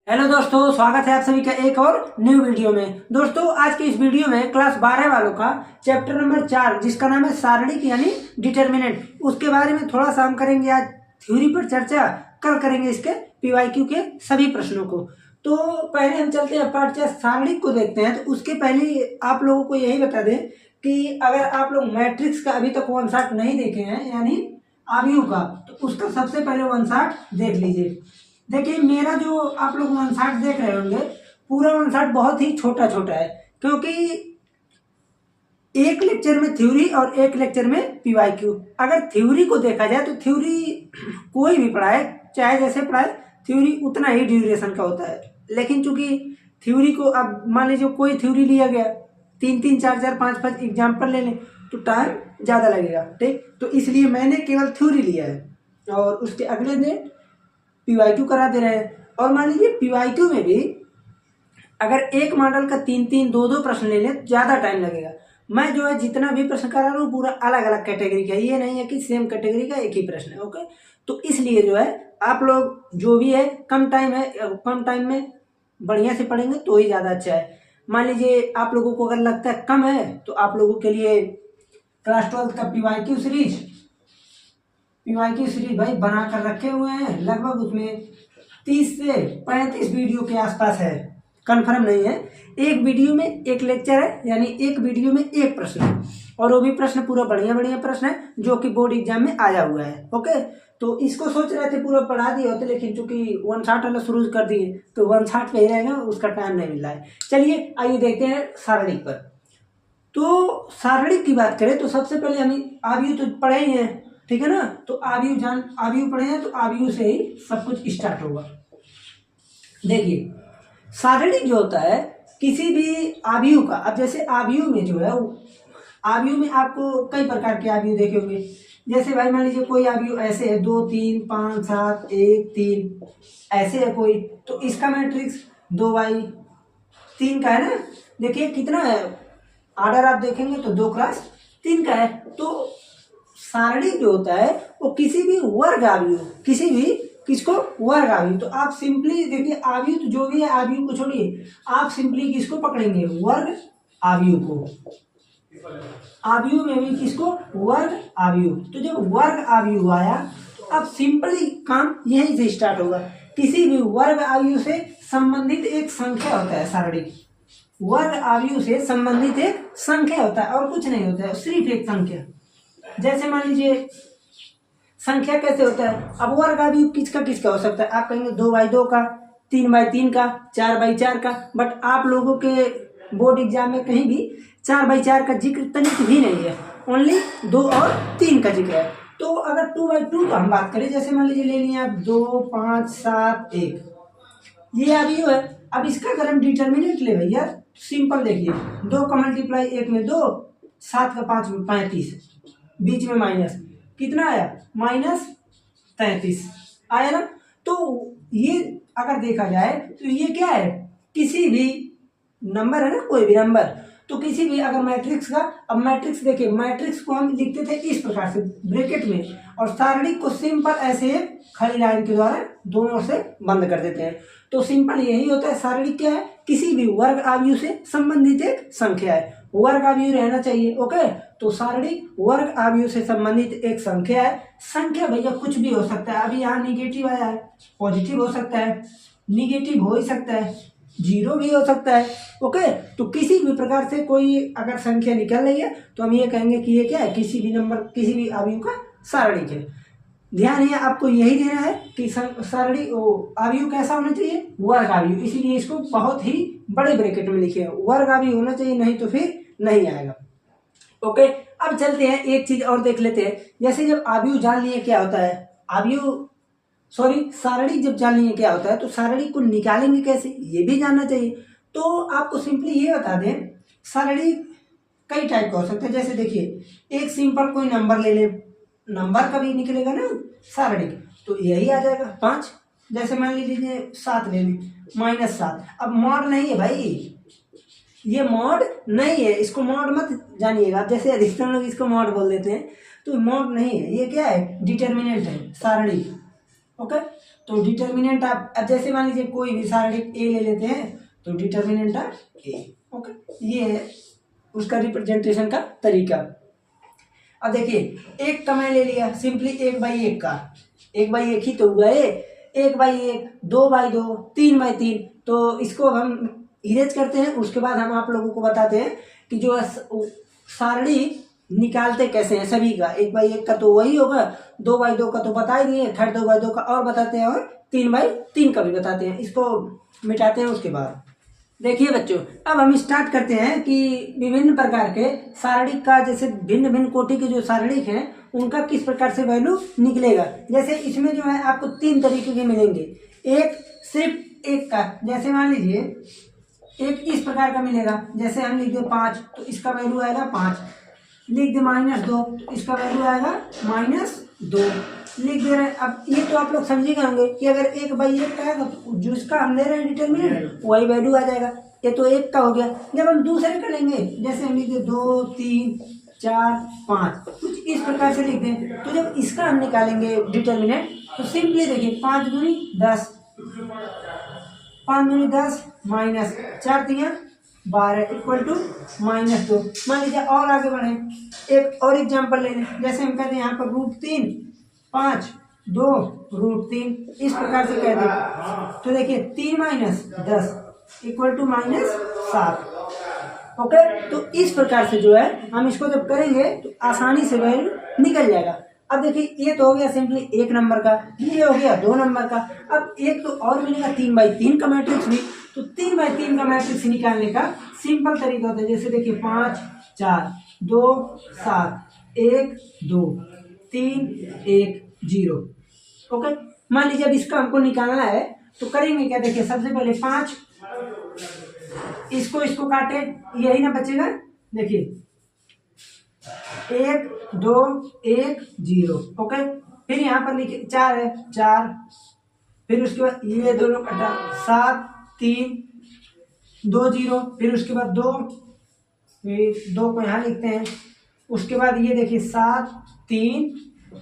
Hello दोस्तों, स्वागत है आप सभी का एक और न्यू वीडियो में। दोस्तों आज की इस वीडियो में क्लास 12 वालों का चैप्टर नंबर 4 जिसका नाम है सारणिक यानी डिटर्मिनेंट, उसके बारे में थोड़ा सा हम करेंगे आज थ्योरी पर चर्चा। कल करेंगे इसके पीवाईक्यू के सभी प्रश्नों को। तो पहले हम चलते हैं पाठ्यक्रम सारणिक को देखते हैं। तो उसके पहले आप लोगों को यही बता दें कि अगर आप लोग मैट्रिक्स का अभी तक वन शॉट नहीं देखे हैं यानी आव्यूह का, तो उसका सबसे पहले वन शॉट देख लीजिए। देखिए मेरा जो आप लोग वन शॉट देख रहे होंगे, पूरा वन शॉट बहुत ही छोटा छोटा है, क्योंकि एक लेक्चर में थ्योरी और एक लेक्चर में पीवाईक्यू। अगर थ्योरी को देखा जाए तो थ्योरी कोई भी पढ़ाए, चाहे जैसे पढ़ाए, थ्योरी उतना ही ड्यूरेशन का होता है। लेकिन चूंकि थ्योरी को अब मान लीजिए कोई थ्योरी लिया गया, 3-3, 4-4, 5-5 एग्जाम्पल ले लें तो टाइम ज़्यादा लगेगा, ठीक। तो इसलिए मैंने केवल थ्योरी लिया है और उसके अगले दिन पीवाईक्यू करा दे रहे हैं। और मान लीजिए पीवाईक्यू में भी अगर एक मॉडल का 3-3, 2-2 प्रश्न ले लें तो ज़्यादा टाइम लगेगा। मैं जो है जितना भी प्रश्न करा रहा हूँ पूरा अलग अलग कैटेगरी का, ये नहीं है कि सेम कैटेगरी का एक ही प्रश्न है, ओके। तो इसलिए जो है आप लोग जो भी है कम टाइम में बढ़िया से पढ़ेंगे तो ही ज़्यादा अच्छा है। मान लीजिए आप लोगों को अगर लगता है कम है तो आप लोगों के लिए क्लास 12 का पीवाईक्यू सीरीज भाई बना कर रखे हुए हैं। लगभग उसमें 30 से 35 वीडियो के आसपास है, कंफर्म नहीं है। एक वीडियो में एक लेक्चर है, यानी एक वीडियो में एक प्रश्न है, और वो भी प्रश्न पूरा बढ़िया प्रश्न है जो कि बोर्ड एग्जाम में आया हुआ है, ओके। तो इसको सोच रहे थे पूरा पढ़ा दिए होते, लेकिन चूंकि वन शॉट वाला शुरू कर दिए तो वन शॉट पे ही रहेगा, उसका टाइम नहीं मिल रहा है। चलिए आइए देखते हैं सारणिक पर। तो सारणिक की बात करें तो सबसे पहले हम आव्यूह तो पढ़े ही हैं, ठीक है ना। तो आव्यूह पढ़े हैं तो आव्यूह से ही सब कुछ स्टार्ट होगा। देखिए सारणिक जो होता है किसी भी आव्यूह का, अब जैसे आव्यूह में जो है आव्यूह में आपको कई प्रकार के आव्यूह देखे होंगे। जैसे भाई मान लीजिए कोई आव्यूह ऐसे है 2, 3, 5, 7, 1, 3 ऐसे है कोई, तो इसका मैट्रिक्स 2/3 का है ना। देखिए कितना है, ऑर्डर आप देखेंगे तो 2x3 का है। तो सारणी जो होता है वो किसी भी वर्ग आव्यूह, किसको वर्ग आव्यूह, तो आप सिंपली देखिए आव्यूह तो जो भी है आव्यूह को छोड़िए, आप सिंपली किसको पकड़ेंगे, वर्ग आव्यूह को। आव्यूह में भी किसको, वर्ग आव्यूह। तो जब वर्ग आव्यूह आया तो अब सिंपली काम यहीं से स्टार्ट होगा। किसी भी वर्ग आव्यूह से संबंधित एक संख्या होता है सारणी, वर्ग आव्यूह से संबंधित एक संख्या होता है और कुछ नहीं होता है, सिर्फ एक संख्या। जैसे मान लीजिए संख्या कैसे होता है, अब वर्ग आव्यूह किसका हो सकता है, आप कहेंगे 2/2 का, 3/3 का, 4/4 का, बट आप लोगों के बोर्ड एग्जाम में कहीं भी 4/4 का जिक्र तनिक भी नहीं है, ओनली 2 और 3 का जिक्र है। तो अगर 2/2 का हम बात करें, जैसे मान लीजिए ले लिया आप 2, 5, 7, 1, ये आव्यूह है। अब इसका अगर हम डिटर्मिनेंट ले भैया, सिंपल देखिए 2 का मल्टीप्लाई 1 में 2, 7 का 5 में 35, बीच में माइनस, कितना आया, -33 आया ना। तो ये अगर देखा जाए तो ये क्या है, किसी भी नंबर है ना, कोई भी नंबर, तो किसी भी अगर मैट्रिक्स का, अब मैट्रिक्स देखिए, मैट्रिक्स को हम लिखते थे इस प्रकार से ब्रैकेट में, और सारणी को सिंपल ऐसे खड़ी लाइन के द्वारा दोनों से बंद कर देते हैं। तो सिंपल यही होता है, सारणी क्या है, किसी भी वर्ग आव्यूह से संबंधित एक संख्या है, वर्ग आव्यूह रहना चाहिए, ओके। तो सारणी वर्ग आव्यूह से संबंधित एक संख्या है। संख्या भैया कुछ भी हो सकता है, अभी यहाँ निगेटिव आया है, पॉजिटिव हो सकता है, निगेटिव हो ही सकता है, 0 भी हो सकता है, ओके। तो किसी भी प्रकार से कोई अगर संख्या निकल रही है तो हम ये कहेंगे कि ये क्या है, किसी भी नंबर, किसी भी आव्यूह का सारणिक है। ध्यान है आपको यही देना है कि सारणी आव्यूह कैसा होना चाहिए, वर्ग आव्यूह, इसीलिए इसको बहुत ही बड़े ब्रैकेट में लिखे हैं, वर्ग आव्यूह होना चाहिए, नहीं तो फिर नहीं आएगा, ओके। अब चलते हैं एक चीज और देख लेते हैं। जैसे जब आव्यूह जान लिए क्या होता है, सारणी जब जान लिए क्या होता है, तो सारणी को निकालेंगे कैसे ये भी जानना चाहिए। तो आपको सिंपली ये बता दें, सारणी कई टाइप का हो सकता है। जैसे देखिए एक सिंपल कोई नंबर ले ले, नंबर का भी निकलेगा ना सारणी, तो यही आ जाएगा 5। जैसे मान लीजिए 7 ले लें, -7। अब मॉड नहीं है भाई, ये मॉड नहीं है, इसको मॉड मत जानिएगा, जैसे अधिकतर लोग इसको मॉड बोल देते हैं, तो मॉड नहीं है, ये क्या है, डिटर्मिनेंट है सारणी, ओके। तो डिटर्मिनेंट आप अब जैसे मान लीजिए कोई भी सारणिक ए ले लेते हैं तो डिटर्मिनेंट ऑफ ए। ओके, ये है उसका रिप्रेजेंटेशन का तरीका। अब देखिए एक का मैं ले लिया सिंपली 1/1 का, 1/1 ही तो हुआ है, 1/1, 2/2, 3/3। तो इसको अब हम इरेज करते हैं, उसके बाद हम आप लोगों को बताते हैं कि जो सारणी निकालते कैसे हैं सभी का। 1/1 का तो वही होगा, 2/2 का तो बता ही दिए, खैर 2/2 का और बताते हैं, और 3/3 का भी बताते हैं। इसको मिटाते हैं उसके बाद। देखिए बच्चों, अब हम स्टार्ट करते हैं कि विभिन्न प्रकार के सारणिक का, जैसे भिन्न भिन्न कोटि के जो सारणिक हैं उनका किस प्रकार से वैल्यू निकलेगा। जैसे इसमें जो है आपको 3 तरीके के मिलेंगे। एक सिर्फ एक का, जैसे मान लीजिए एक इस प्रकार का मिलेगा, जैसे हम लिख दे 5 तो इसका वैल्यू आएगा 5, लिख दे -2 तो इसका वैल्यू आएगा -2 लिख दे रहे हैं। अब ये तो आप लोग समझ गए होंगे कि अगर 1/1 का है तो जो इसका हम ले रहे हैं डिटर्मिनेंट वही वैल्यू आ जाएगा। ये तो 1 का हो गया। जब हम दूसरे का लेंगे, जैसे हम लिख दे 2, 3, 4, 5, कुछ इस प्रकार से लिख दें, तो जब इसका हम निकालेंगे डिटर्मिनेंट तो सिंपली देखिए 5 दूनी 10, 5 दूनी 10 माइनस 4 तिया 12 इक्वल टू -2। मान लीजिए और आगे बढ़े, एक और एग्जाम्पल ले लें, जैसे हम कहते हैं यहाँ पर √3, 5, 2 √3 इस प्रकार से कह दें तो देखिए 3 - 10 इक्वल टू -7। ओके, तो इस प्रकार से जो है हम इसको जब करेंगे तो आसानी से वैल्यू निकल जाएगा। अब देखिए ये तो हो गया सिंपली 1 नंबर का, ये हो गया 2 नंबर का। अब एक तो और मिलेगा 3/3 का मैट्रिक्स भी। तो 3/3 का मैट्रिक्स निकालने का सिंपल तरीका होता है, जैसे देखिए 5, 4, 2, 7, 1, 2, 3, 1, 0। ओके, मान लीजिए अब इसका हमको निकालना है तो करेंगे क्या, देखिए सबसे पहले 5, इसको काटे, यही ना बचेगा। देखिए 1, 2, 1, 0। ओके, फिर यहाँ पर लिखे 4 है, 4, फिर उसके बाद ये दोनों कटा 7, 3, 2, 0, फिर उसके बाद 2, फिर 2 को यहाँ लिखते हैं, उसके बाद ये देखिए 7, 3,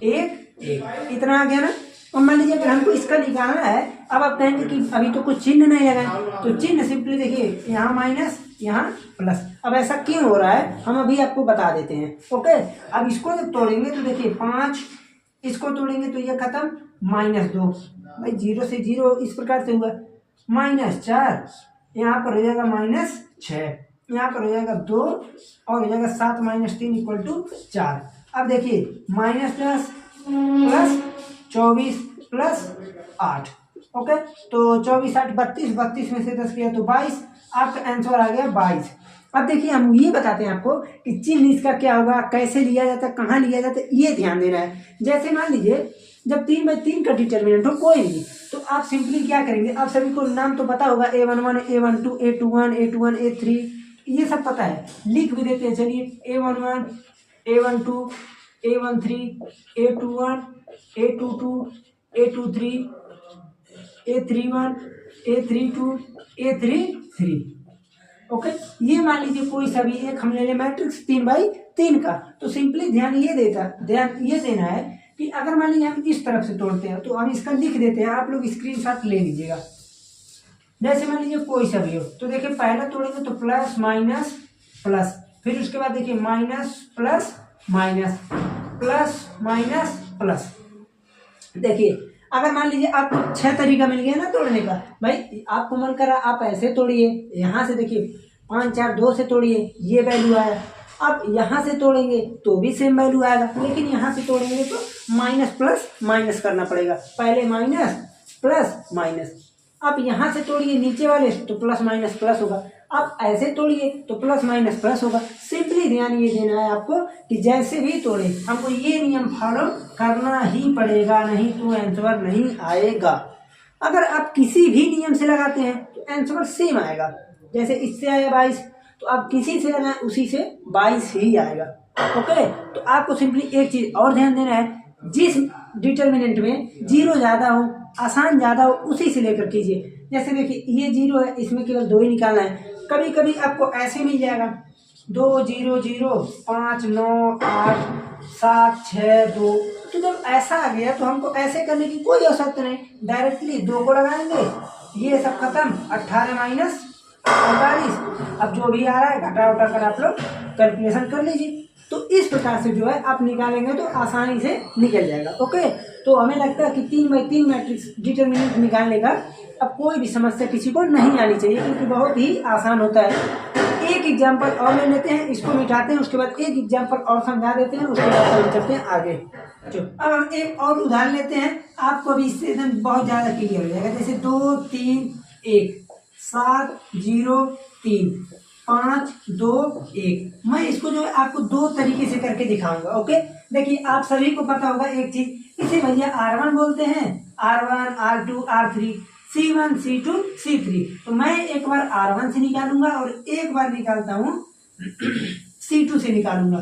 1, 1 इतना आ गया ना। और मान लीजिए अगर हमको इसका निकालना है, अब आप कहेंगे कि अभी तो कुछ चिन्ह नहीं लगाए, तो चिन्ह सिंपली देखिए यहाँ माइनस यहाँ प्लस। अब ऐसा क्यों हो रहा है हम अभी आपको बता देते हैं। ओके, अब इसको जब तोड़ेंगे तो देखिए 5, इसको तोड़ेंगे तो ये खत्म, -2 भाई 0 से 0 इस प्रकार से हुआ, -4 यहाँ पर हो जाएगा -6, यहाँ पर हो जाएगा 2 और हो जाएगा 7 - 3 इक्वल टू 4। अब देखिए -10 प्लस 24 प्लस 8। ओके, तो 24, 8, 32, 32 में से 10 किया तो 22, आपका आंसर आ गया 22। अब देखिए हम ये बताते हैं आपको कि चिन्ह इसका क्या होगा, कैसे लिया जाता है, कहाँ लिया जाता है, ये ध्यान देना है। जैसे मान लीजिए जब 3/3 का डिटर्मिनेंट हो कोई भी, तो आप सिंपली क्या करेंगे, आप सभी को नाम तो पता होगा, A11, A12, A21, A21, A3 ये सब पता है, लिख भी देते हैं। चलिए A11, A12, A13, A21, A22, A23, A31, A32, A33। Okay, ये मान लीजिए कोई सा भी एक हम ले लें मैट्रिक्स 3/3 का। तो सिंपली ध्यान ये देना है कि अगर मान लीजिए हम इस तरफ से तोड़ते हैं तो हम इसका लिख देते हैं, आप लोग स्क्रीनशॉट ले लीजिएगा। जैसे मान लीजिए कोई सा भी हो, तो देखिए पहला तोड़ेंगे तो प्लस माइनस प्लस, फिर उसके बाद देखिए minus plus minus, plus minus plus. देखिए अगर मान लीजिए आपको 6 तरीका मिल गया ना तोड़ने का, भाई आपको मन करा आप ऐसे तोड़िए, यहाँ से देखिए 5, 4, 2 से तोड़िए, ये वैल्यू आया। अब यहाँ से तोड़ेंगे तो भी सेम वैल्यू आएगा, लेकिन यहाँ से तोड़ेंगे तो माइनस प्लस माइनस करना पड़ेगा, पहले माइनस प्लस माइनस। अब यहाँ से तोड़िए नीचे वाले तो प्लस माइनस प्लस होगा, अब ऐसे तोड़िए तो प्लस माइनस प्लस होगा। सिंपली ध्यान ये देना है आपको कि जैसे भी तोड़े हमको ये नियम फॉलो करना ही पड़ेगा, नहीं तो आंसर नहीं आएगा। अगर आप किसी भी नियम से लगाते हैं तो आंसर सेम आएगा। जैसे इससे आया 22 तो आप किसी से लगाएं उसी से 22 ही आएगा। ओके, तो आपको सिंपली एक चीज और ध्यान देना है, जिस डिटर्मिनेंट में 0 ज़्यादा हो, आसान ज़्यादा हो, उसी से लेकर कीजिए। जैसे देखिए ये 0 है, इसमें केवल 2 ही निकालना है। कभी कभी आपको ऐसे मिल जाएगा 2 0 0 5 9 8 7 6 2। तो जब ऐसा आ गया तो हमको ऐसे करने की कोई आवश्यकता नहीं, डायरेक्टली 2 को लगाएंगे, ये सब खत्म, 18 माइनस 45। अब जो भी आ रहा है घटा उठा कर आप लोग कैलकुलेशन कर लीजिए। तो इस प्रकार से जो है आप निकालेंगे तो आसानी से निकल जाएगा। ओके, तो हमें लगता है कि 3x3 मैट्रिक्स डिटर्मिनेंट निकालने का अब कोई भी समस्या किसी को नहीं आनी चाहिए, क्योंकि बहुत ही आसान होता है। एक एग्जाम्पल और ले लेते हैं, इसको मिटाते हैं, उसके बाद एक एग्जाम्पल और समझा देते हैं, उसके बाद हम चलते हैं आगे। अब हम एक और उदाहरण लेते हैं, आपको अभी इससे एकदम बहुत ज़्यादा क्लियर हो जाएगा। जैसे 2 3 1 7 0 3 5 2 1। मैं इसको जो है आपको 2 तरीके से करके दिखाऊंगा। ओके, देखिए आप सभी को पता होगा एक चीज, इसे भैया R1 बोलते हैं, R1 R2 R3 C1 C2 C3। तो मैं एक बार R1 से निकालूंगा और एक बार निकालता हूँ C2 से निकालूंगा।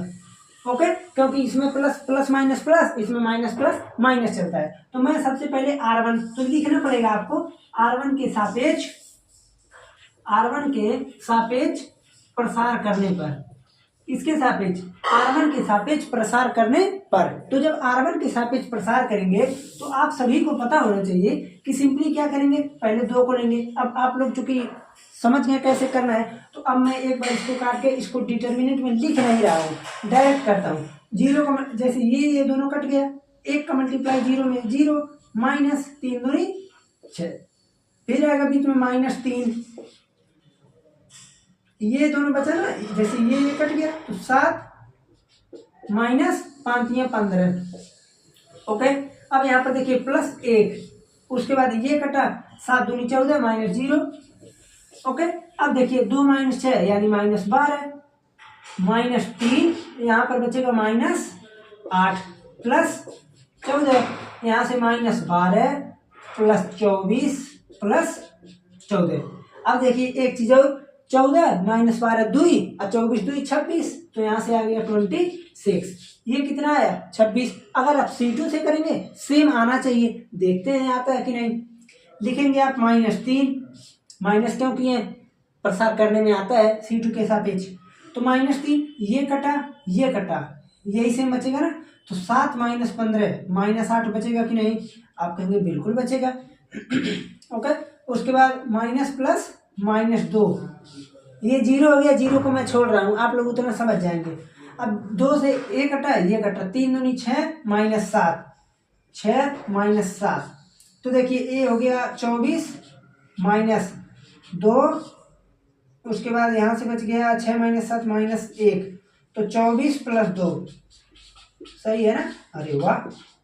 ओके, क्योंकि इसमें प्लस प्लस माइनस प्लस, इसमें माइनस प्लस माइनस चलता है। तो मैं सबसे पहले R1 तो लिखना पड़ेगा आपको, R1 के सापेक्ष प्रसार करने पर, इसके सापेक्ष R1 के सापेक्ष प्रसार करने पर। तो जब R1 के सापेक्ष प्रसार करेंगे तो आप सभी को पता होना चाहिए कि सिंपली क्या करेंगे, पहले 2 को लेंगे। अब आप लोग चूंकि समझ गए कैसे करना है, तो अब मैं एक बार इसको काट के इसको डिटर्मिनेंट में लिख नहीं रहा हूँ, डायरेक्ट करता हूँ। 0 का जैसे ये दोनों कट गया, 1 का मल्टीप्लाई 0 में 0 माइनस 3 दूनी 6, फिर आएगा बीच में -3, ये दोनों बचा ना, जैसे ये कट गया तो 7 माइनस 5 15। ओके, अब यहाँ पर देखिए +1, उसके बाद ये कटा 7 दूनी 14 -0। ओके, अब देखिए 2 - 6 यानी -12, -3 यहाँ पर बचेगा -8 प्लस 14, यहाँ से -12 प्लस 24 प्लस 14। अब देखिए एक चीज और, 14 - 12 2 और 24 2 26, तो यहाँ से आ गया 26। ये कितना आया 26। अगर आप C2 से करेंगे सेम आना चाहिए, देखते हैं आता है कि नहीं। लिखेंगे आप -3, माइनस क्यों किए, प्रसार करने में आता है C2 के सापेक्ष। तो -3, ये कटा यही सेम बचेगा ना, तो 7 - 15 -8 बचेगा कि नहीं, आप कहेंगे बिल्कुल बचेगा। ओके, उसके बाद माइनस प्लस -2, ये 0 हो गया, 0 को मैं छोड़ रहा हूँ, आप लोग उतना समझ जाएंगे। अब 2 से ये कटा 3 दूनी 6 -7, 6 - 7, तो देखिए ये हो गया 24 -2, उसके बाद यहाँ से बच गया 6 - 7 -1, तो 24 + 2, सही है ना। अरे वाह,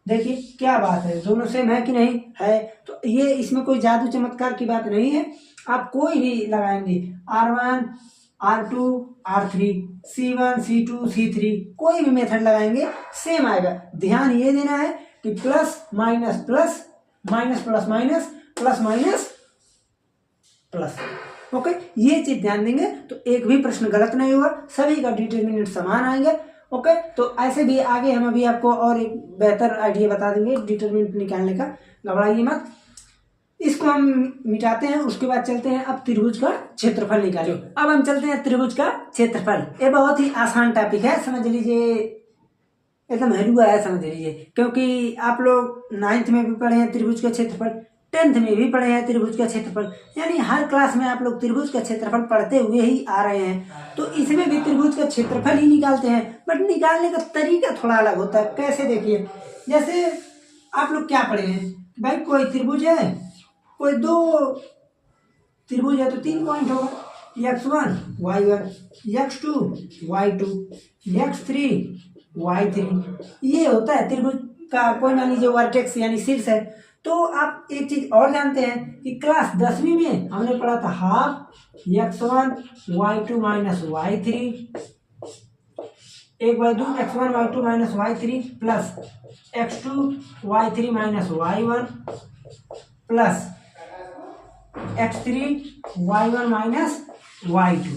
देखिए क्या बात है, दोनों सेम है कि नहीं है। तो ये इसमें कोई जादू चमत्कार की बात नहीं है, आप कोई भी लगाएंगे, R1 R2 R3 C1 C2 C3, कोई भी मेथड लगाएंगे सेम आएगा। ध्यान ये देना है कि plus minus plus, minus plus minus, plus minus plus. Okay, ये चीज ध्यान देंगे तो एक भी प्रश्न गलत नहीं होगा, सभी का डिटर्मिनेंट समान आएंगे। ओके, तो ऐसे भी आगे हम अभी आपको और एक बेहतर आइडिया बता देंगे डिटर्मिनेंट निकालने का, घबराइए मत। इसको हम मिटाते हैं, उसके बाद चलते हैं अब त्रिभुज का क्षेत्रफल निकालिए। अब हम चलते हैं त्रिभुज का क्षेत्रफल। ये बहुत ही आसान टॉपिक है, समझ लीजिए, एकदम हलुआ है, समझ लीजिए, क्योंकि आप लोग 9th में भी पढ़े हैं त्रिभुज का क्षेत्रफल, 10th में भी पढ़े हैं त्रिभुज का क्षेत्रफल, यानी हर क्लास में आप लोग त्रिभुज का क्षेत्रफल पढ़ते हुए ही आ रहे हैं। तो इसमें भी त्रिभुज का क्षेत्रफल ही निकालते हैं, बट निकालने का तरीका थोड़ा अलग होता है। कैसे, देखिए, जैसे आप लोग क्या पढ़े हैं, भाई कोई त्रिभुज है, कोई 2 त्रिभुज है तो 3 पॉइंट होगा, x1 y1, x2 y2, x3 y3, ये होता है त्रिभुज का कोई मान लीजिए वर्टेक्स यानी शीर्ष है। तो आप एक चीज और जानते हैं कि क्लास 10वीं में हमने पढ़ा था half x1 y2 - y3 1/2 x1 y2 - y3 plus x2 y3 - y1 plus x3 y1 - y2।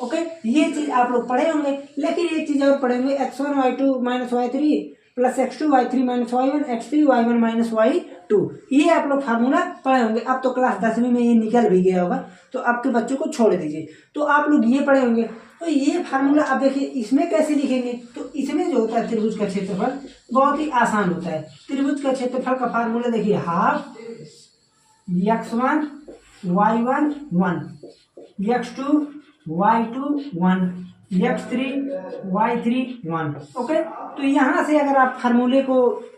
Okay, ये चीज आप लोग पढ़े होंगे, लेकिन एक चीज और पढ़ेंगे, x1 y2 - y3 plus x2 y3 - y1, x3 y1 - 2। ये आप लोग फार्मूला पढ़े होंगे। अब तो क्लास 10वीं में ये निकल भी गया होगा, तो आपके बच्चों को छोड़ दीजिए। तो आप लोग ये पढ़े होंगे। तो ये फार्मूला अब देखिए इसमें कैसे लिखेंगे। तो इसमें जो होता है त्रिभुज का क्षेत्रफल बहुत ही आसान होता है। त्रिभुज का क्षेत्रफल का फार्मूला देखिए, half x1 y1 1, x2 y2 1, x3 y3 1। Okay, तो यहाँ से अगर आप फार्मूले को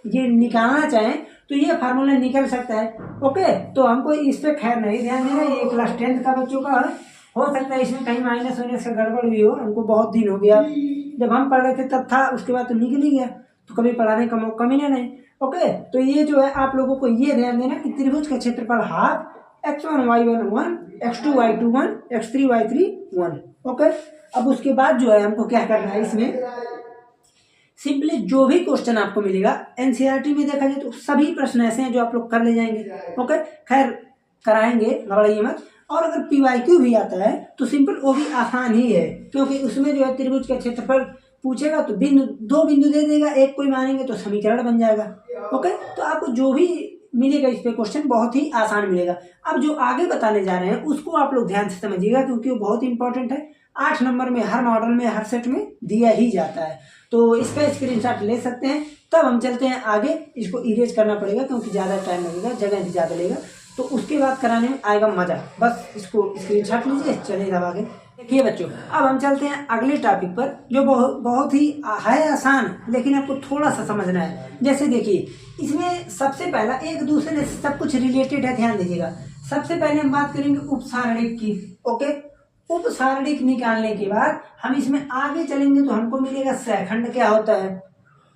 ये निकालना चाहें तो ये फार्मूला निकल सकता है। ओके, तो हमको इस पे खैर नहीं ध्यान देना, ये क्लास 10th का बच्चों का है। हो सकता है इसमें कहीं माइनस होने से गड़बड़ भी हो, हमको बहुत दिन हो गया, जब हम पढ़ रहे थे तब था, उसके बाद तो निकल ही गया, तो कभी पढ़ाने का मौका मिला नहीं। ओके, तो ये जो है आप लोगों को ये ध्यान देना कि त्रिभुज का क्षेत्रफल half x1 y1 1, x2 y2 1, x3 y3 1। Okay, अब उसके बाद जो है हमको क्या करना है, इसमें सिंपली जो भी क्वेश्चन आपको मिलेगा एनसीईआरटी में देखा जाए तो सभी प्रश्न ऐसे हैं जो आप लोग कर ले जाएंगे। ओके, खैर कराएंगे, घबराइए मत। और अगर पीवाईक्यू भी आता है तो सिंपल वो भी आसान ही है, क्योंकि उसमें जो है त्रिभुज का क्षेत्रफल पूछेगा तो दो बिंदु दे देगा, एक कोई मानेंगे तो समीकरण बन जाएगा। ओके, तो आपको जो भी मिलेगा इस पे क्वेश्चन बहुत ही आसान मिलेगा। अब जो आगे बताने जा रहे हैं उसको आप लोग ध्यान से समझिएगा, क्योंकि वो बहुत इंपॉर्टेंट है। 8 नंबर में हर मॉडल में हर सेट में दिया ही जाता है, तो इसका स्क्रीनशॉट ले सकते हैं। तब हम चलते हैं आगे, इसको इरेज करना पड़ेगा क्योंकि ज़्यादा टाइम लगेगा, जगह भी ज़्यादा लेगा, तो उसके बाद कराने में आएगा मज़ा। बस इसको स्क्रीनशॉट लीजिए, चलिए अब आगे देखिए बच्चों। अब हम चलते हैं अगले टॉपिक पर, जो बहुत ही है आसान, लेकिन आपको थोड़ा सा समझना है। जैसे देखिए इसमें सबसे पहला एक दूसरे से सब कुछ रिलेटेड है, ध्यान दीजिएगा। सबसे पहले हम बात करेंगे उपसारणिक की। ओके, उपसारणिक निकालने के बाद हम इसमें आगे चलेंगे तो हमको मिलेगा सहखंड क्या होता है।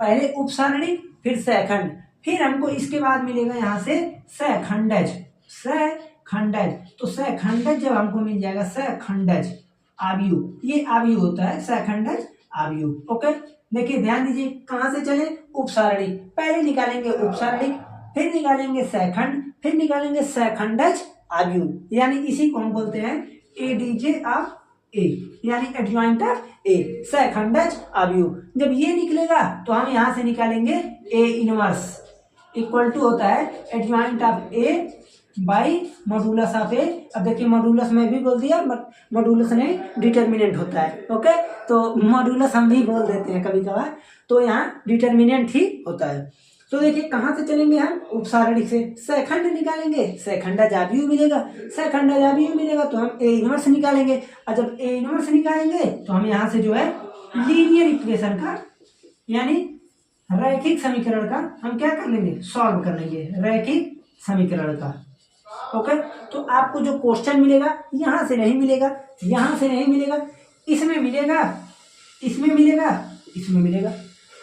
पहले उपसारणिक फिर सहखंड, फिर हमको इसके बाद मिलेगा यहाँ से सहखंडज। सहखंडज, तो सहखंडज जब हमको मिल जाएगा, सहखंडज आव्यूह, ये आव्यूह होता है सहखंडज आव्यूह। ओके, देखिए ध्यान दीजिए, कहाँ से चले, उपसारणिक। पहले निकालेंगे उपसारणिक, फिर निकालेंगे सहखंड, फिर निकालेंगे सहखंडज आव्यूह, यानी इसी को हम बोलते हैं एडीजे ऑफ ए, यानी एडजॉइंट ऑफ ए, सहखंडज आव्यूह। जब ये निकलेगा तो हम यहाँ से निकालेंगे ए इनवर्स इक्वल टू होता है adjoint of A by modulus of A. अब देखिए मॉडुलस में भी बोल दिया, मॉडुलस नहीं डिटर्मिनेंट होता है। ओके, तो मॉडुलस हम भी बोल देते हैं कभी कभार, तो यहाँ डिटर्मिनेंट ही होता है। तो देखिए कहाँ से चलेंगे हम, उपसारणिक से। सहखंड निकालेंगे, सहखंडज आव्यूह मिलेगा, सहखंडज आव्यूह मिलेगा तो हम ए इनवर्स निकालेंगे, और जब ए इनवर्स निकालेंगे तो हम यहाँ से जो है लीनियर इक्वेशन का, यानी रैखिक समीकरण का हम क्या कर लेंगे, सॉल्व कर लेंगे, रैखिक समीकरण का। ओके, तो आपको जो क्वेश्चन मिलेगा यहाँ से नहीं मिलेगा, यहाँ से नहीं मिलेगा, इसमें मिलेगा, इसमें मिलेगा, इसमें मिलेगा।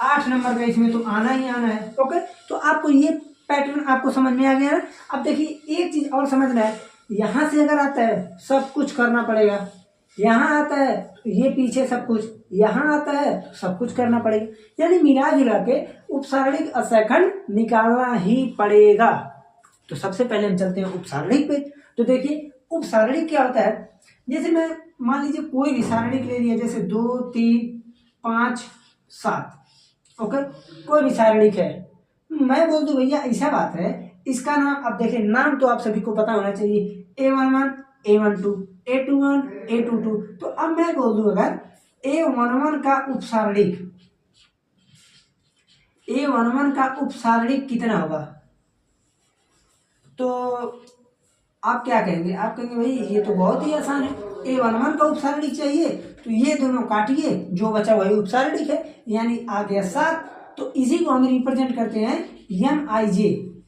8 नंबर का इसमें तो आना ही आना है। ओके, तो आपको ये पैटर्न आपको समझ में आ गया ना। अब देखिए एक चीज और समझना है, यहाँ से अगर आता है सब कुछ करना पड़ेगा, यहाँ आता है तो ये पीछे सब कुछ, यहाँ आता है तो सब कुछ करना पड़ेगा, यानी मिला जुला के उपसारणिक और सहखंड निकालना ही पड़ेगा। तो सबसे पहले हम चलते हैं उपसारणिक पे। तो देखिए उपसारणिक क्या होता है, जैसे मैं मान लीजिए कोई भी सारणिक ले लिया, जैसे 2 3 5 7। ओके, कोई भी सारणिक है, मैं बोल दूं भैया ऐसा बात है, इसका नाम, अब देखिए नाम तो आप सभी को पता होना चाहिए, A11 A12 A21 A22। तो अब मैं बोल दूं अगर A11 का उपसारणिक, A11 का उपसारणिक कितना होगा, तो आप क्या कहेंगे, आप कहेंगे भाई ये तो बहुत ही आसान है, A11 का उपसारणिक चाहिए तो ये दोनों काटिए, जो बचा वही उपसारणिक है, यानी आ गया 7। तो इसी को हम रिप्रेजेंट करते हैं MIJ,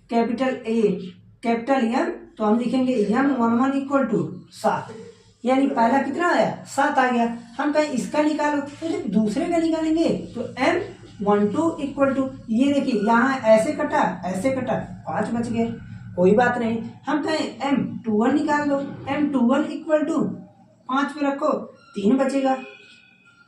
capital A capital M, तो हम लिखेंगे M11 इक्वल टू 7, यानी पहला कितना आया, 7 आ गया। हम कहें इसका निकालो, तो जब दूसरे का निकालेंगे तो M12 इक्वल टू, ये देखिए यहाँ ऐसे कटा ऐसे कटा, 5 बच गए, कोई बात नहीं। हम कहें M21 निकाल लो, M21 इक्वल टू 5 पे रखो, 3 बचेगा।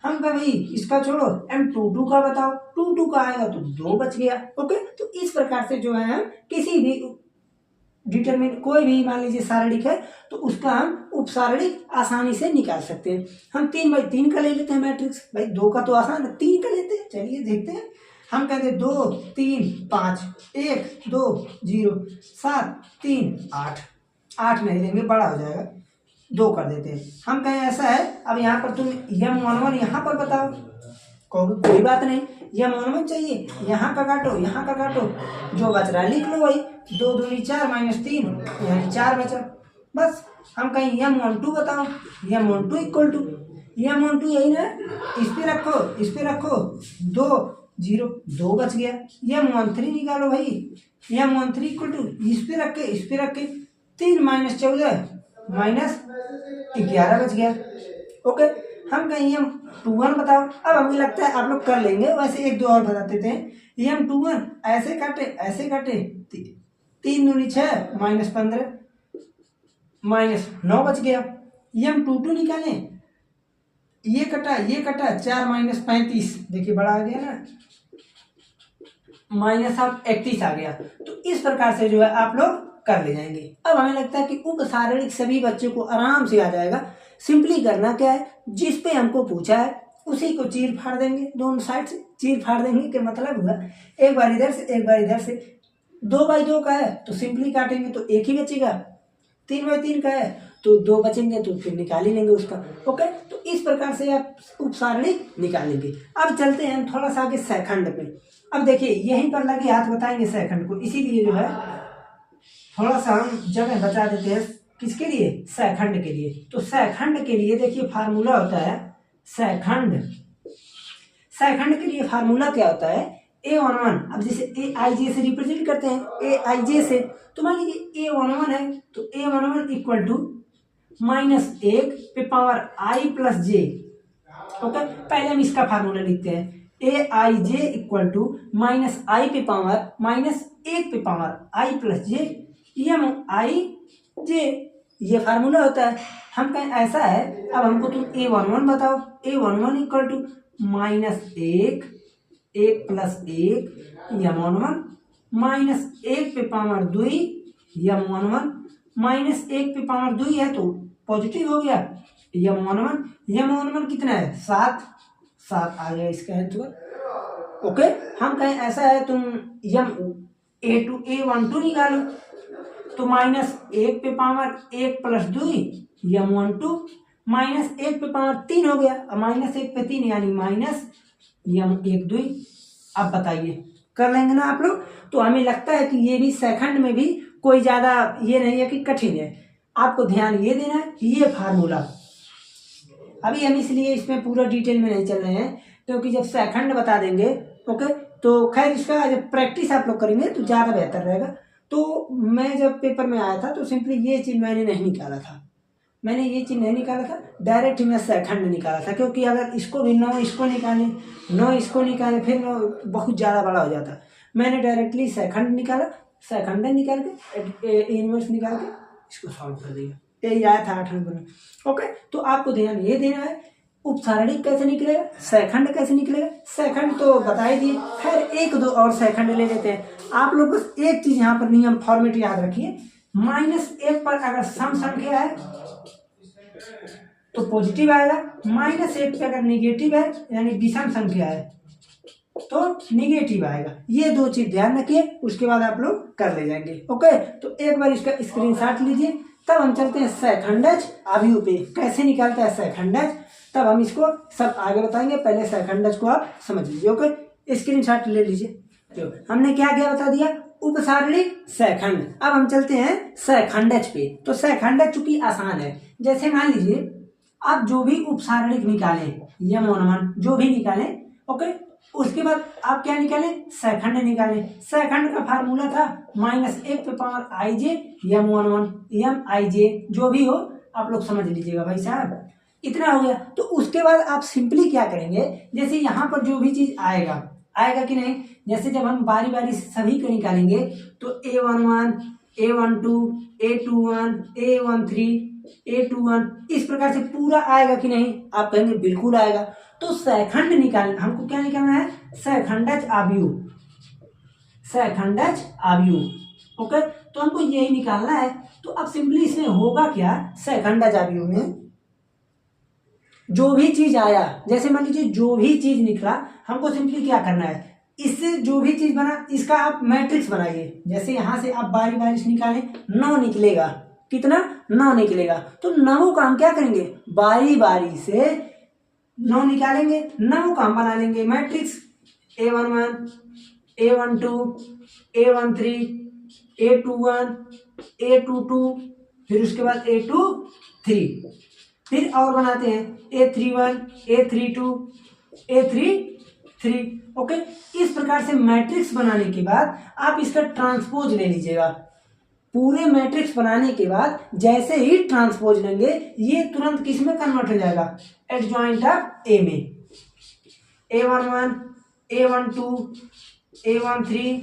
हम कहें भाई इसका छोड़ो, M22 का बताओ, 22 का आएगा तो 2 बच गया। ओके, तो इस प्रकार से जो है हम किसी भी डिटरमिन, कोई भी मान लीजिए सारणिक है तो उसका हम उपसारणिक आसानी से निकाल सकते हैं। हम 3 बाई 3 का ले लेते हैं मैट्रिक्स, भाई 2 का तो आसान है, 3 का लेते हैं, चलिए देखते हैं। हम कहते 2 3 5 1 2 0 7 3 8 8 नहीं लेंगे, बड़ा हो जाएगा, 2 कर देते हैं। हम कहें ऐसा है, अब यहाँ पर तुम M11 यहाँ पर बताओ, कोई बात नहीं, M11 चाहिए, यहाँ का काटो, यहाँ का काटो, जो बच रहा है लिख लो वही, 2 दूनी 4 -3 यानी 4 बचा, बस। हम कहें M12 बताओ, M12 इक्वल टू M12 यही ना, इस पे रखो, इस पे रखो, 2 0 2 बच गया। M13 निकालो भाई, M13 इक्वल टू इस पे रख के, इस पे रख के 3 -14 -11 बच गया। ओके, हम कहें M21 बताओ। अब हमें लगता है आप लोग कर लेंगे, वैसे 1 2 और बता देते हैं। M21 ऐसे काटे, ऐसे काटे, 3 दूनी 6 -15 -9 बच गया। M22 निकालें, ये कटा 4 -35, देखिए बड़ा आ गया ना, -31 आ गया। तो इस प्रकार से जो है आप लोग कर ले जाएंगे। अब हमें लगता है कि उपसारणिक सभी बच्चों को आराम से आ जाएगा। सिंपली करना क्या है, जिस पे हमको पूछा है उसी को चीर फाड़ देंगे, दोनों साइड से चीर फाड़ देंगे। क्या मतलब हुआ, एक बार इधर से एक बार इधर से। 2/2 का है तो सिंपली काटेंगे तो 1 ही बचेगा, 3/3 का है तो 2 बचेंगे, तो फिर निकाल ही लेंगे उसका। ओके, तो इस प्रकार से आप उपसारणिक निकालेंगे। अब चलते हैं थोड़ा सा आगे सेकंड पे। अब देखिए यहीं पर लगे हाथ बताएंगे सेकंड को, इसीलिए जो है थोड़ा सा हम जगह बचा देते हैं, किसके लिए, सेकंड के लिए। तो सेकंड के लिए देखिए फार्मूला होता है, सेकंड के लिए फार्मूला क्या होता है, A11। अब जैसे AIJ से रिप्रेजेंट करते हैं, AIJ से, तो मान लीजिए A11 है तो A11 इक्वल टू -1 पे power I plus J। Okay, पहले हम इसका फार्मूला लिखते हैं, AIJ इक्वल टू -I पे पावर -1 पे power I plus J MIJ, ये फार्मूला होता है। हम कहें ऐसा है, अब हमको तुम A11 बताओ, A11 equal to -1 1 plus 1 M11 -1 पे पावर 2 M11 -1 पे पावर 2 है तो पॉजिटिव हो गया M11 कितना है, 7 आ गया इसका आंसर। ओके, हम कहें ऐसा है, तुम A12 निकालो तो -1 पे पावर 1 प्लस 2 M12 -1 पे पावर 3 हो गया, -1 पे 3 यानी -M12। अब बताइए कर लेंगे ना आप लोग। तो हमें लगता है कि ये भी सेकंड में भी कोई ज़्यादा ये नहीं है कि कठिन है। आपको ध्यान ये देना है कि ये फार्मूला, अभी हम इसलिए इसमें पूरा डिटेल में नहीं चल रहे हैं, क्योंकि जब सेकंड बता देंगे ओके, तो खैर इसका जब प्रैक्टिस आप लोग करेंगे तो ज़्यादा बेहतर रहेगा। तो मैं जब पेपर में आया था तो सिंपली ये चीज़ मैंने नहीं निकाला था, डायरेक्ट मैं सेकंड निकाला था, क्योंकि अगर इसको भी 9 इसको निकाले फिर 9 बहुत ज़्यादा बड़ा हो जाता। मैंने डायरेक्टली सेकंड निकाल के इनवर्स निकाल के इसको सॉल्व कर दिया, यही आया था 8 नंबर में। ओके, तो आपको ध्यान ये देना है, उपसारणिक कैसे निकलेगा, सेकंड कैसे निकलेगा। सेकंड तो बता ही दिए, खैर 1 2 और सेकंड ले लेते हैं। आप लोग बस एक चीज यहाँ पर नियम फॉर्मेट याद रखिए, -1 पर अगर सम संख्या है तो पॉजिटिव आएगा, -1 पे अगर निगेटिव है यानी विषम संख्या है तो निगेटिव आएगा। ये 2 चीज ध्यान रखिए, उसके बाद आप लोग कर ले जाएंगे। ओके, तो एक बार इसका स्क्रीनशॉट लीजिए, तब हम चलते हैं सेकंडज अवयव पे, कैसे निकालता है सेकंडज, तब हम इसको सब आगे बताएंगे। पहले सेकंडज को आप समझ लीजिए। ओके, स्क्रीनशॉट ले लीजिए। तो हमने क्या क्या बता दिया, उपसारणिक सेकंड। अब हम चलते हैं सेकंडज पे। तो सेकंडज चूंकि आसान है, जैसे मान लीजिए आप जो भी उपसारणिक निकालें, M11 जो भी निकालें, ओके, उसके बाद आप क्या निकालें, सेकंड निकालें। सेकंड का फार्मूला था -1 पे पावर IJ M11 MIJ, जो भी हो आप लोग समझ लीजिएगा भाई साहब, इतना हो गया। तो उसके बाद आप सिंपली क्या करेंगे, जैसे यहाँ पर जो भी चीज आएगा कि नहीं, जैसे जब हम बारी बारी से सभी को निकालेंगे तो A11 A12 A21 A13 A21 इस प्रकार से पूरा आएगा कि नहीं, आप कहेंगे बिल्कुल आएगा। तो सेकंड निकालना, हमको क्या निकालना है, सेकंडज अवयव। ओके, तो हमको यही निकालना है। तो अब सिंपली इसमें होगा क्या, सेकंडज अवयव में जो भी चीज आया, जैसे मान लीजिए जो भी चीज निकला, हमको सिंपली क्या करना है, इससे जो भी चीज बना इसका आप मैट्रिक्स बनाइए। जैसे यहाँ से आप बारी बारी से निकालें, 9 निकलेगा, कितना 9 निकलेगा। तो 9 का हम क्या करेंगे, बारी बारी से 9 निकालेंगे, 9 का हम बना लेंगे matrix A11, A12, A13, A21, A22, फिर उसके बाद A23, फिर और बनाते हैं A31, A32, A33। ओके, इस प्रकार से मैट्रिक्स बनाने के बाद आप इसका ट्रांसपोज ले लीजिएगा। पूरे मैट्रिक्स बनाने के बाद जैसे ही ट्रांसपोज लेंगे ये तुरंत किस में कन्वर्ट हो जाएगा, एडजॉइंट ऑफ ए में। A11, A12, A13,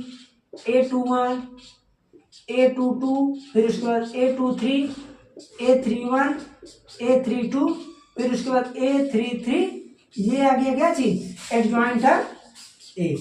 A21, A22, फिर उसके बाद A23, A31, A32, फिर उसके बाद A33। ये आ गया क्या चीज, adjoint of A.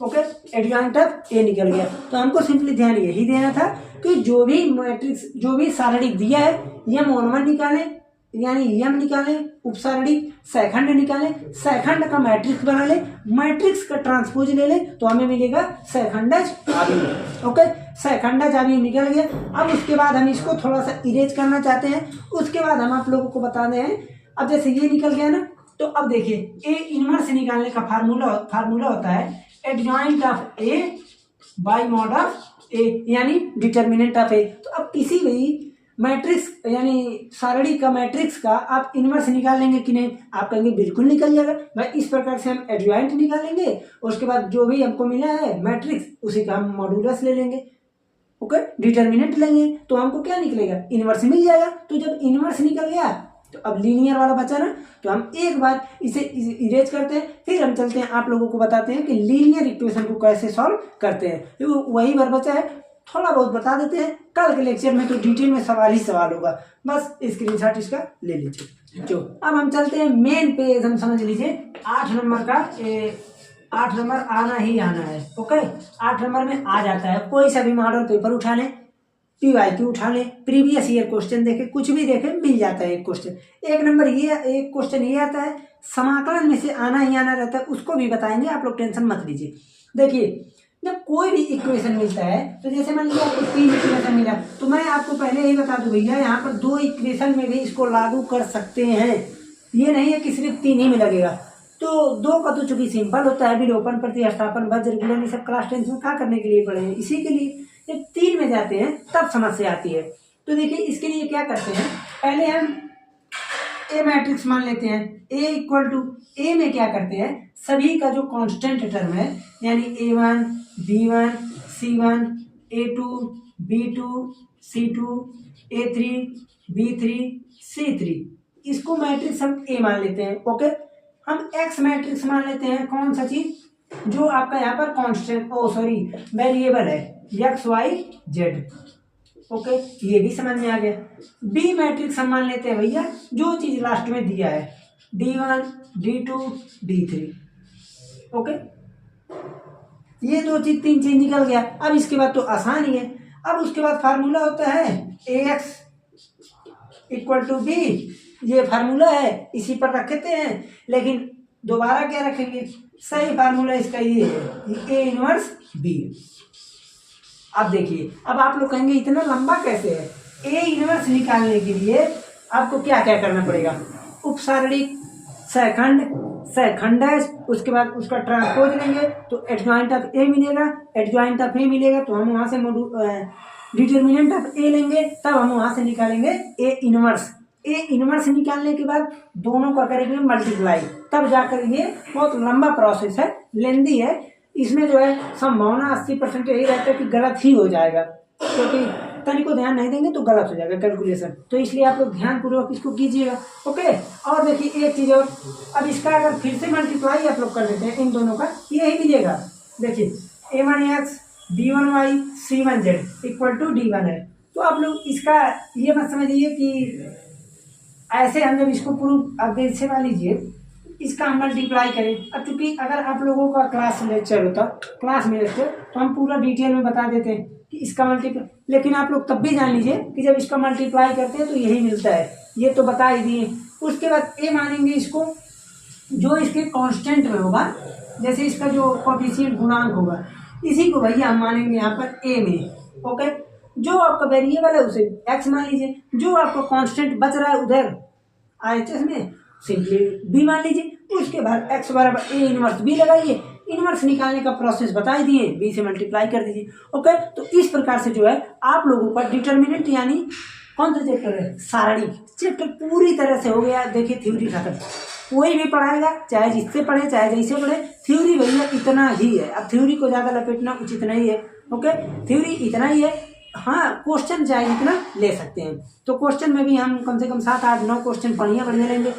Okay, adjoint of A निकल गया। तो हमको सिंपली ध्यान यही देना था कि जो भी मैट्रिक्स, जो भी सारणी दिया है, M11 निकालें, यानी M निकालें, उपसारणी सैखंड निकालें, सैखंड का मैट्रिक्स बना ले, मैट्रिक्स का ट्रांसपोज ले ले, तो हमें मिलेगा सैखंडज आव्यूह। ओके, सैखंडज आव्यूह निकल गया। अब उसके बाद हम इसको थोड़ा सा इरेज करना चाहते हैं, उसके बाद हम आप लोगों को बता दें। अब जैसे ये निकल गया ना, तो अब देखिए ए इनवर्स निकालने का फार्मूला होता है adjoint of A by mod of A, यानी डिटर्मिनेंट ऑफ ए। तो अब किसी भी मैट्रिक्स यानी सारणी का मैट्रिक्स का आप इनवर्स निकाल लेंगे कि नहीं, आप कहेंगे बिल्कुल निकल जाएगा भाई। इस प्रकार से हम एडजॉइंट निकालेंगे, उसके बाद जो भी हमको मिला है मैट्रिक्स उसी का हम मॉड्यूलस ले लेंगे। ओके, डिटर्मिनेंट लेंगे तो हमको क्या निकलेगा, इनवर्स मिल जाएगा। तो जब इनवर्स निकल गया तो अब लीनियर वाला बचा ना, तो हम एक बार इसे इरेज करते हैं, फिर हम चलते हैं आप लोगों को बताते हैं कि लीनियर इक्वेशन को कैसे सॉल्व करते हैं। तो वही बार बचा है, थोड़ा बहुत बता देते हैं। कल के लेक्चर में तो डिटेल में सवाल ही सवाल होगा, बस स्क्रीनशॉट इसका ले लीजिए। जो अब हम चलते हैं मेन पेज, हम समझ लीजिए 8 नंबर का 8 नंबर आना ही आना है। ओके, 8 नंबर में आ जाता है, कोई सा भी मॉडल पेपर उठा लें, PYQ उठा लें, प्रीवियस ईयर क्वेश्चन देखे, कुछ भी देखे, मिल जाता है एक क्वेश्चन। एक नंबर ये एक क्वेश्चन ये आता है, समाकलन में से आना ही आना रहता है, उसको भी बताएंगे, आप लोग टेंशन मत लीजिए। देखिए जब कोई भी इक्वेशन मिलता है, तो जैसे मान लीजिए आपको 3 इक्वेशन मिला, तो मैं आपको पहले ही बता दूं भैया, यहाँ पर 2 इक्वेशन में भी इसको लागू कर सकते हैं। ये नहीं है कि सिर्फ 3 ही में लगेगा। तो 2 का तो चूंकि सिंपल होता है, विलोपन, प्रतिस्थापन, वज्र, गुणन, ये सब क्लास 10 में क्या करने के लिए पढ़े हैं, इसी के लिए। जब 3 में जाते हैं तब समस्या आती है। तो देखिए इसके लिए क्या करते हैं, पहले हम ए मैट्रिक्स मान लेते हैं। ए इक्वल टू, ए में क्या करते हैं, सभी का जो कांस्टेंट टर्म है, यानी A1, B1, C1, A2, B2, C2, A3, B3, C3, इसको मैट्रिक्स हम ए मान लेते हैं। ओके, हम एक्स मैट्रिक्स मान लेते हैं, कौन सा चीज, जो आपका यहाँ पर कांस्टेंट वेरिएबल है, एक्स वाई जेड। ओके, ये भी समझ में आ गया। बी मैट्रिक्स हम मान लेते हैं भैया, जो चीज लास्ट में दिया है, D1, D2, D3। ओके, ये 2 चीज 3 चीज निकल गया। अब इसके बाद तो आसान ही है। अब उसके बाद फार्मूला होता है AX इक्वल टू B, ये फार्मूला है, इसी पर रखते हैं, लेकिन दोबारा क्या रखेंगे, सही फार्मूला इसका ये है, A इनवर्स B। अब देखिए, अब आप लोग कहेंगे इतना लंबा कैसे है, ए इनवर्स निकालने के लिए आपको क्या क्या करना पड़ेगा, उपसारणिक, सैखंड, उसके बाद उसका ट्रांसपोज लेंगे तो एडजॉइंट ऑफ ए मिलेगा, एडजॉइंट ऑफ ए मिलेगा तो हम वहां से डिटर्मिनेंट ऑफ ए लेंगे, तब हम वहां से निकालेंगे ए इनवर्स। ए इनवर्स निकालने के बाद दोनों का करेंगे मल्टीप्लाई, तब जाकर ये बहुत लंबा प्रोसेस है, लेंदी है। इसमें जो है संभावना 80% यही रहता है कि गलत ही हो जाएगा, क्योंकि तनिक को ध्यान नहीं देंगे तो गलत हो जाएगा कैलकुलेशन। तो इसलिए आप लोग ध्यानपूर्वक इसको कीजिएगा। ओके, और देखिए एक चीज और, अब इसका अगर फिर से मल्टीप्लाई आप लोग कर लेते हैं इन दोनों का, यही मिलेगा। देखिए A1x B1y C1z equal to D1 है। तो आप लोग इसका ये मत समझिए कि ऐसे हम जब इसको प्रूव अब से मान लीजिए इसका हम मल्टीप्लाई करें। अब चूंकि अगर आप लोगों का क्लास लेक्चर होता, क्लास में लेक्चर, तो हम पूरा डिटेल में बता देते हैं कि इसका मल्टीप्लाई, लेकिन आप लोग तब भी जान लीजिए कि जब इसका मल्टीप्लाई करते हैं तो यही मिलता है, ये तो बता ही दिए। उसके बाद ए मानेंगे इसको, जो इसके कांस्टेंट में होगा जैसे इसका जो कोफिशिएंट गुणांक होगा इसी को भैया हम मानेंगे यहाँ पर ए में। ओके, जो आपका वेरिएबल है उसे एक्स मान लीजिए, जो आपका कांस्टेंट बच रहा है उधर आरएचएस में सिंपली बी मान लीजिए। उसके बाद एक्स बराबर ए इनवर्स बी लगाइए, इनवर्स निकालने का प्रोसेस बता ही दिए, बी से मल्टीप्लाई कर दीजिए। ओके, तो इस प्रकार से जो है आप लोगों का डिटर्मिनेंट यानी कौन सा चैप्टर है, सारणी चैप्टर पूरी तरह से हो गया। देखिए थ्योरी खत्म, कोई भी पढ़ाएगा चाहे जिससे पढ़े चाहे जैसे पढ़े, थ्योरी भैया इतना ही है। अब थ्योरी को ज़्यादा लपेटना उचित नहीं है। ओके, थ्योरी इतना ही है। हाँ, क्वेश्चन चाहे जितना ले सकते हैं, तो क्वेश्चन में भी हम कम से कम 7 8 9 क्वेश्चन बढ़िया लेंगे।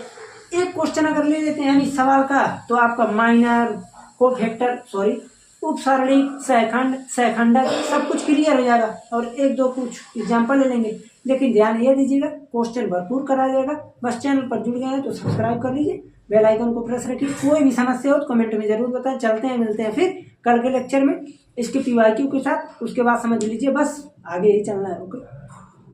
एक क्वेश्चन अगर ले लेते हैं इस सवाल का तो आपका माइनर कोफैक्टर सॉरी उपसारणी सहखंड सहखंडक सब कुछ क्लियर हो जाएगा। और एक दो कुछ एग्जाम्पल ले लेंगे, लेकिन ध्यान ये दीजिएगा क्वेश्चन भरपूर करा जाएगा। बस चैनल पर जुड़ गए हैं तो सब्सक्राइब कर लीजिए, बेल आइकन को प्रेस रखिए। कोई भी समस्या हो तो कमेंट में जरूर बताएं। चलते हैं, मिलते हैं फिर कल के लेक्चर में इसके पीवाईक्यू के साथ। उसके बाद समझ लीजिए बस आगे ही चलना है। ओके।